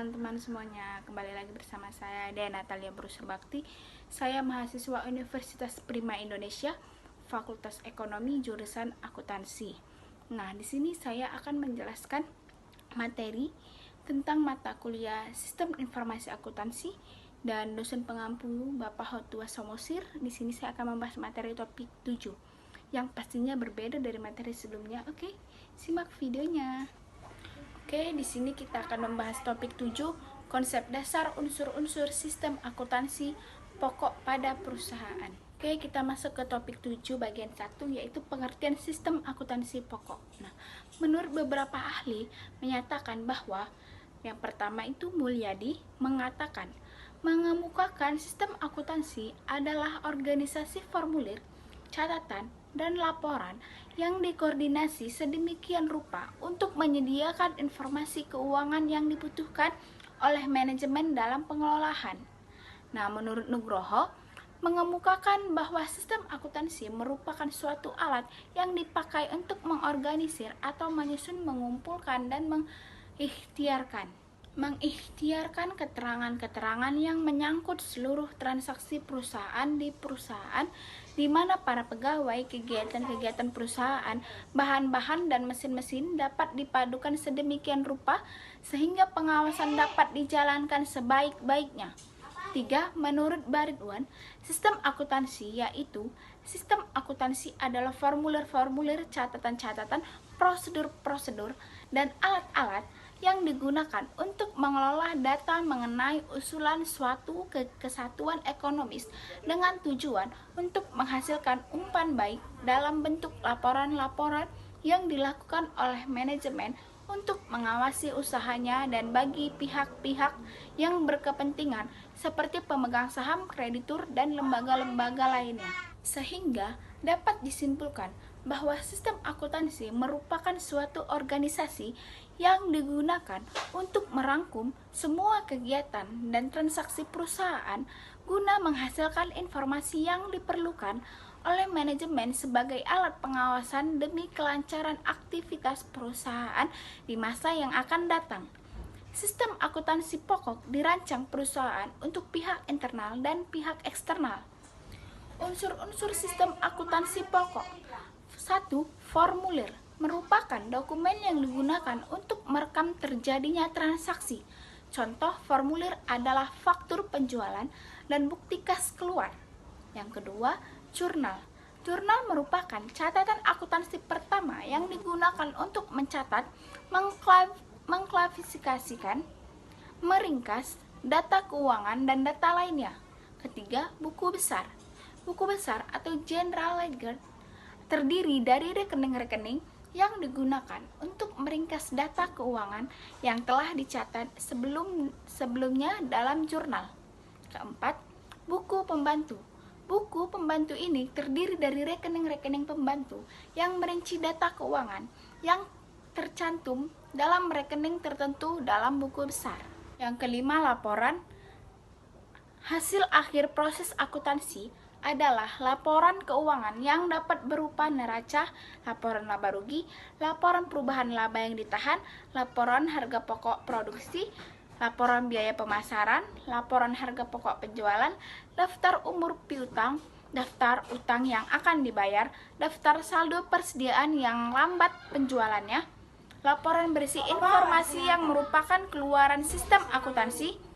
teman-teman semuanya, kembali lagi bersama saya Dea Natalia Brusur Bakti. Saya mahasiswa Universitas Prima Indonesia, Fakultas Ekonomi jurusan Akuntansi. Nah, di sini saya akan menjelaskan materi tentang mata kuliah Sistem Informasi Akuntansi dan dosen pengampu Bapak Hotua Samosir. Di sini saya akan membahas materi topik 7 yang pastinya berbeda dari materi sebelumnya. Oke, simak videonya. Oke, di sini kita akan membahas topik 7, konsep dasar unsur-unsur sistem akuntansi pokok pada perusahaan. Oke, kita masuk ke topik 7 bagian 1, yaitu pengertian sistem akuntansi pokok. Nah, menurut beberapa ahli menyatakan bahwa yang pertama itu Mulyadi mengatakan mengemukakan sistem akuntansi adalah organisasi formulir, catatan, dan laporan yang dikoordinasi sedemikian rupa untuk menyediakan informasi keuangan yang dibutuhkan oleh manajemen dalam pengelolaan. Nah, menurut Nugroho, mengemukakan bahwa sistem akuntansi merupakan suatu alat yang dipakai untuk mengorganisir atau menyusun, mengumpulkan, dan mengikhtiarkan keterangan-keterangan yang menyangkut seluruh transaksi perusahaan di mana para pegawai, kegiatan-kegiatan perusahaan, bahan-bahan, dan mesin-mesin dapat dipadukan sedemikian rupa sehingga pengawasan dapat dijalankan sebaik-baiknya. 3. Menurut Baridwan, sistem akuntansi yaitu sistem akuntansi adalah formulir-formulir, catatan-catatan, prosedur-prosedur, dan alat-alat yang digunakan untuk mengelola data mengenai usulan suatu kesatuan ekonomis dengan tujuan untuk menghasilkan umpan baik dalam bentuk laporan-laporan yang dilakukan oleh manajemen untuk mengawasi usahanya dan bagi pihak-pihak yang berkepentingan seperti pemegang saham, kreditur, dan lembaga-lembaga lainnya. Sehingga dapat disimpulkan bahwa sistem akuntansi merupakan suatu organisasi yang digunakan untuk merangkum semua kegiatan dan transaksi perusahaan guna menghasilkan informasi yang diperlukan oleh manajemen sebagai alat pengawasan demi kelancaran aktivitas perusahaan di masa yang akan datang. Sistem akuntansi pokok dirancang perusahaan untuk pihak internal dan pihak eksternal. Unsur-unsur sistem akuntansi pokok. 1. Formulir merupakan dokumen yang digunakan untuk merekam terjadinya transaksi. Contoh formulir adalah faktur penjualan dan bukti kas keluar. Yang kedua, jurnal. Jurnal merupakan catatan akuntansi pertama yang digunakan untuk mencatat, mengklasifikasikan, meringkas data keuangan dan data lainnya. Ketiga, buku besar. Buku besar atau general ledger terdiri dari rekening-rekening yang digunakan untuk meringkas data keuangan yang telah dicatat sebelumnya dalam jurnal. Keempat, buku pembantu. Buku pembantu ini terdiri dari rekening-rekening pembantu yang merinci data keuangan yang tercantum dalam rekening tertentu dalam buku besar. Yang kelima, laporan. Hasil akhir proses akuntansi adalah laporan keuangan yang dapat berupa neraca, laporan laba rugi, laporan perubahan laba yang ditahan, laporan harga pokok produksi, laporan biaya pemasaran, laporan harga pokok penjualan, daftar umur piutang, daftar utang yang akan dibayar, daftar saldo persediaan yang lambat penjualannya, laporan berisi informasi yang merupakan keluaran sistem akuntansi.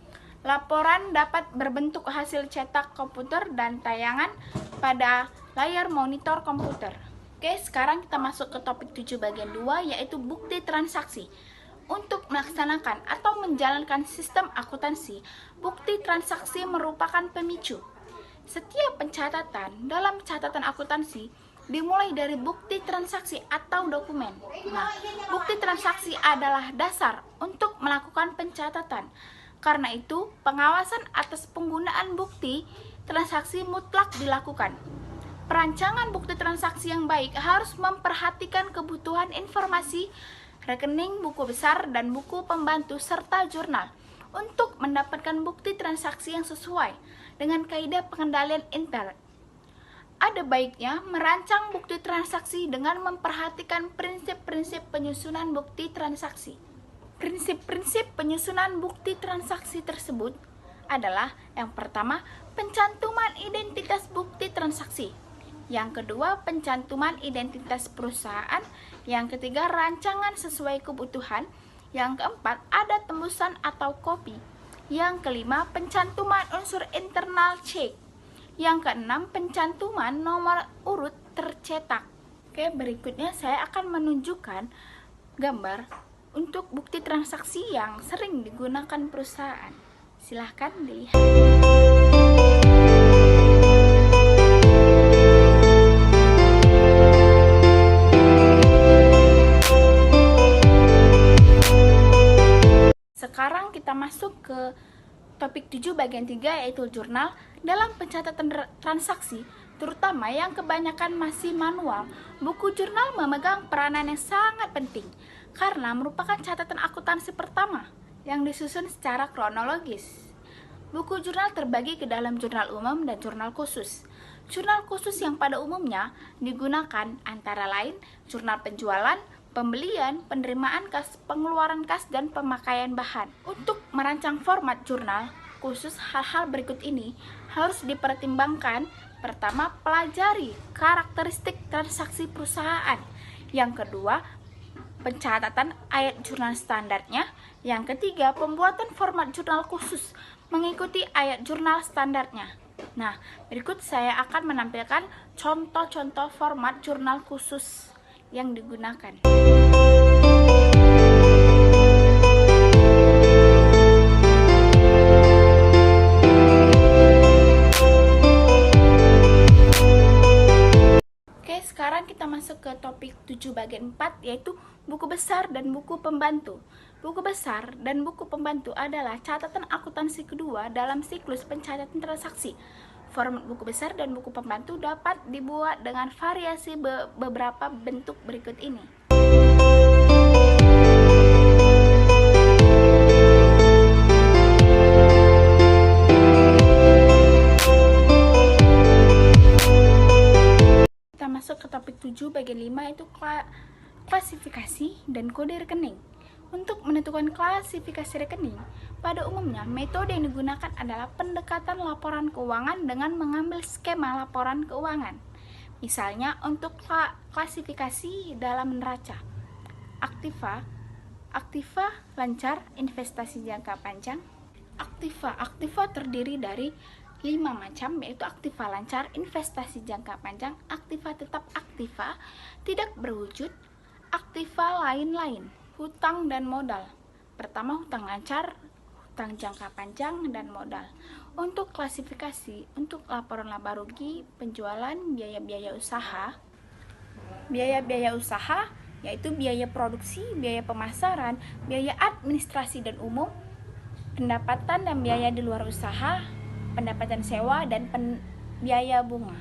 Laporan dapat berbentuk hasil cetak komputer dan tayangan pada layar monitor komputer. Oke, sekarang kita masuk ke topik 7 bagian 2, yaitu bukti transaksi. Untuk melaksanakan atau menjalankan sistem akuntansi, bukti transaksi merupakan pemicu. Setiap pencatatan dalam catatan akuntansi dimulai dari bukti transaksi atau dokumen. Nah, bukti transaksi adalah dasar untuk melakukan pencatatan. Karena itu, pengawasan atas penggunaan bukti transaksi mutlak dilakukan. Perancangan bukti transaksi yang baik harus memperhatikan kebutuhan informasi, rekening, buku besar, dan buku pembantu, serta jurnal untuk mendapatkan bukti transaksi yang sesuai dengan kaidah pengendalian intel. Ada baiknya merancang bukti transaksi dengan memperhatikan prinsip-prinsip penyusunan bukti transaksi. Prinsip-prinsip penyusunan bukti transaksi tersebut adalah yang pertama, pencantuman identitas bukti transaksi. Yang kedua, pencantuman identitas perusahaan. Yang ketiga, rancangan sesuai kebutuhan. Yang keempat, ada tembusan atau kopi. Yang kelima, pencantuman unsur internal check. Yang keenam, pencantuman nomor urut tercetak. Oke, berikutnya saya akan menunjukkan gambar untuk bukti transaksi yang sering digunakan perusahaan. Silahkan dilihat. Sekarang kita masuk ke topik 7 bagian 3, yaitu jurnal. Dalam pencatatan transaksi, terutama yang kebanyakan masih manual, buku jurnal memegang peranan yang sangat penting karena merupakan catatan akuntansi pertama yang disusun secara kronologis. Buku jurnal terbagi ke dalam jurnal umum dan jurnal khusus. Jurnal khusus yang pada umumnya digunakan antara lain jurnal penjualan, pembelian, penerimaan kas, pengeluaran kas, dan pemakaian bahan. Untuk merancang format jurnal khusus, hal-hal berikut ini harus dipertimbangkan. Pertama, pelajari karakteristik transaksi perusahaan. Yang kedua, pencatatan ayat jurnal standarnya. Yang ketiga, pembuatan format jurnal khusus mengikuti ayat jurnal standarnya. Nah, berikut saya akan menampilkan contoh-contoh format jurnal khusus yang digunakan. Oke, sekarang kita masuk ke topik 7 bagian 4, yaitu buku besar dan buku pembantu. Buku besar dan buku pembantu adalah catatan akuntansi kedua dalam siklus pencatatan transaksi. Format buku besar dan buku pembantu dapat dibuat dengan variasi beberapa bentuk berikut ini. Kita masuk ke topik 7 bagian 5, yaitu klasifikasi dan kode rekening. Untuk menentukan klasifikasi rekening, pada umumnya metode yang digunakan adalah pendekatan laporan keuangan dengan mengambil skema laporan keuangan. Misalnya untuk klasifikasi dalam neraca, aktiva lancar, investasi jangka panjang. Aktiva terdiri dari 5 macam, yaitu aktiva lancar, investasi jangka panjang, aktiva tetap, aktiva tidak berwujud, aktiva lain-lain, hutang dan modal. Pertama, hutang lancar, hutang jangka panjang, dan modal. Untuk klasifikasi, untuk laporan laba rugi, penjualan, biaya-biaya usaha. Biaya-biaya usaha yaitu biaya produksi, biaya pemasaran, biaya administrasi dan umum, pendapatan dan biaya di luar usaha, pendapatan sewa, dan biaya bunga.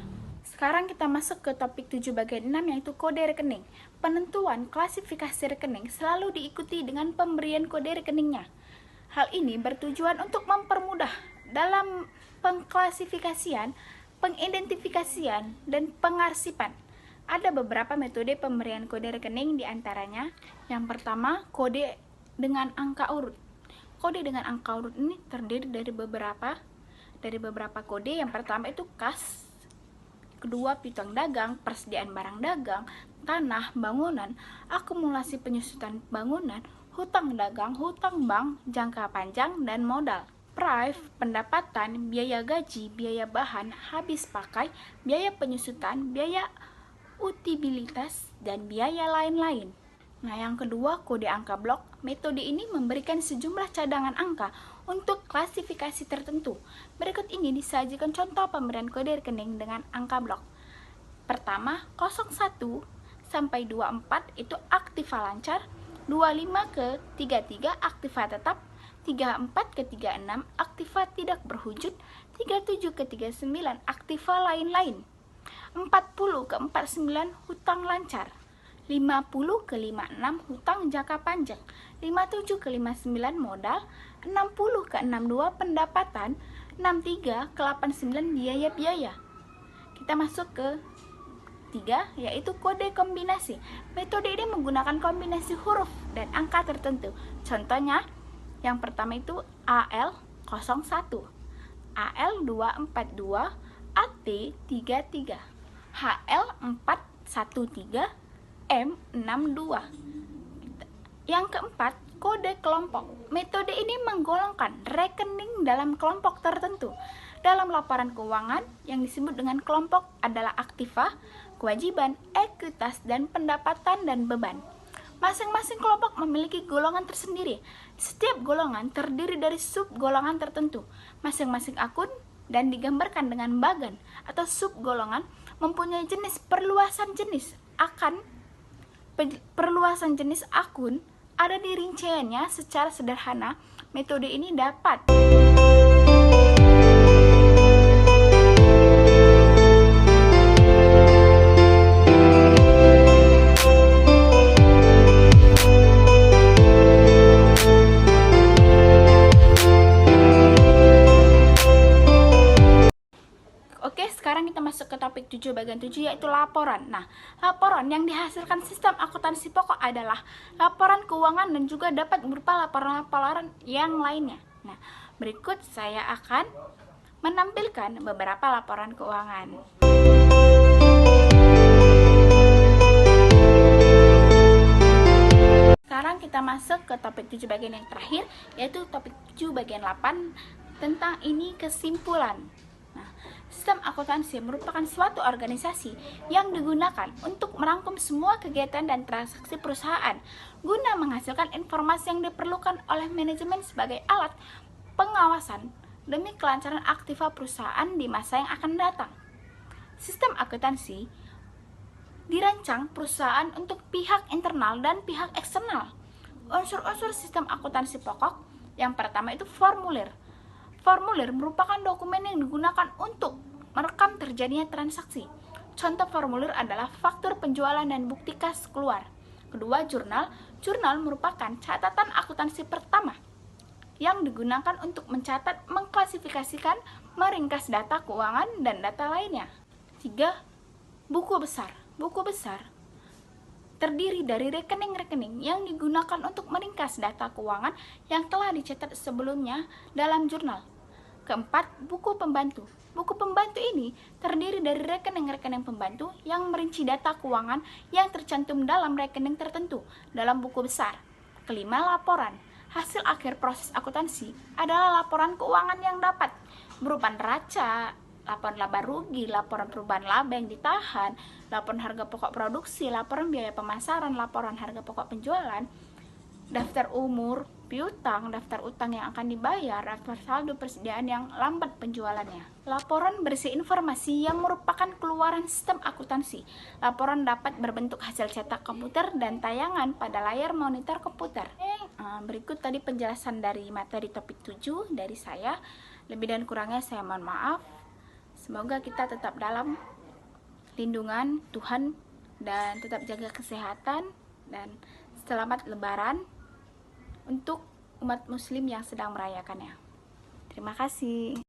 Sekarang kita masuk ke topik 7 bagian 6, yaitu kode rekening. Penentuan klasifikasi rekening selalu diikuti dengan pemberian kode rekeningnya. Hal ini bertujuan untuk mempermudah dalam pengklasifikasian, pengidentifikasian, dan pengarsipan. Ada beberapa metode pemberian kode rekening, diantaranya yang pertama, kode dengan angka urut. Kode dengan angka urut ini terdiri dari beberapa kode. Yang pertama itu kas, kedua piutang dagang, persediaan barang dagang, tanah, bangunan, akumulasi penyusutan bangunan, hutang dagang, hutang bank, jangka panjang, dan modal. Prive, pendapatan, biaya gaji, biaya bahan, habis pakai, biaya penyusutan, biaya utilitas, dan biaya lain-lain. Nah, yang kedua, kode angka blok. Metode ini memberikan sejumlah cadangan angka untuk klasifikasi tertentu. Berikut ini disajikan contoh pemberian kode rekening dengan angka blok. Pertama, 01 sampai 24 itu aktiva lancar, 25 ke 33 aktiva tetap, 34 ke 36 aktiva tidak berwujud, 37 ke 39 aktiva lain-lain, 40 ke 49 hutang lancar, 50 ke 56 hutang jangka panjang, 57 ke 59 modal, 60 ke 62 pendapatan, 63 ke 89 biaya-biaya. Kita masuk ke ketiga yaitu kode kombinasi. Metode ini menggunakan kombinasi huruf dan angka tertentu. Contohnya, yang pertama itu AL01, AL242, AT33, HL413, M62. Yang keempat, kode kelompok. Metode ini menggolongkan rekening dalam kelompok tertentu. Dalam laporan keuangan, yang disebut dengan kelompok adalah aktiva, kewajiban, ekuitas, dan pendapatan dan beban. Masing-masing kelompok memiliki golongan tersendiri. Setiap golongan terdiri dari sub golongan tertentu. Masing-masing akun dan digambarkan dengan bagan atau sub golongan mempunyai jenis perluasan jenis perluasan jenis akun ada di rinciannya. Secara sederhana, metode ini dapat Sekarang kita masuk ke topik 7 bagian 7 yaitu laporan. Nah, laporan yang dihasilkan sistem akuntansi pokok adalah laporan keuangan dan juga dapat berupa laporan-laporan yang lainnya. Nah, berikut saya akan menampilkan beberapa laporan keuangan. Sekarang kita masuk ke topik 7 bagian yang terakhir yaitu topik 7 bagian 8 tentang ini kesimpulan. Sistem akuntansi merupakan suatu organisasi yang digunakan untuk merangkum semua kegiatan dan transaksi perusahaan guna menghasilkan informasi yang diperlukan oleh manajemen sebagai alat pengawasan demi kelancaran aktiva perusahaan di masa yang akan datang. Sistem akuntansi dirancang perusahaan untuk pihak internal dan pihak eksternal. Unsur-unsur sistem akuntansi pokok yang pertama itu formulir. Formulir merupakan dokumen yang digunakan untuk merekam terjadinya transaksi. Contoh formulir adalah faktur penjualan dan bukti kas keluar. Kedua, jurnal. Jurnal merupakan catatan akuntansi pertama yang digunakan untuk mencatat, mengklasifikasikan, meringkas data keuangan dan data lainnya. 3. Buku besar. Buku besar terdiri dari rekening-rekening yang digunakan untuk meringkas data keuangan yang telah dicatat sebelumnya dalam jurnal. Keempat, buku pembantu. Buku pembantu ini terdiri dari rekening-rekening pembantu yang merinci data keuangan yang tercantum dalam rekening tertentu dalam buku besar. Kelima, laporan. Hasil akhir proses akuntansi adalah laporan keuangan yang dapat berupa neraca, laporan laba rugi, laporan perubahan laba yang ditahan, laporan harga pokok produksi, laporan biaya pemasaran, laporan harga pokok penjualan, daftar umur piutang, daftar utang yang akan dibayar, daftar saldo persediaan yang lambat penjualannya. Laporan berisi informasi yang merupakan keluaran sistem akuntansi. Laporan dapat berbentuk hasil cetak komputer dan tayangan pada layar monitor komputer. Berikut tadi penjelasan dari materi topik 7 dari saya. Lebih dan kurangnya saya mohon maaf. Semoga kita tetap dalam lindungan Tuhan dan tetap jaga kesehatan dan selamat Lebaran untuk umat muslim yang sedang merayakannya. Terima kasih.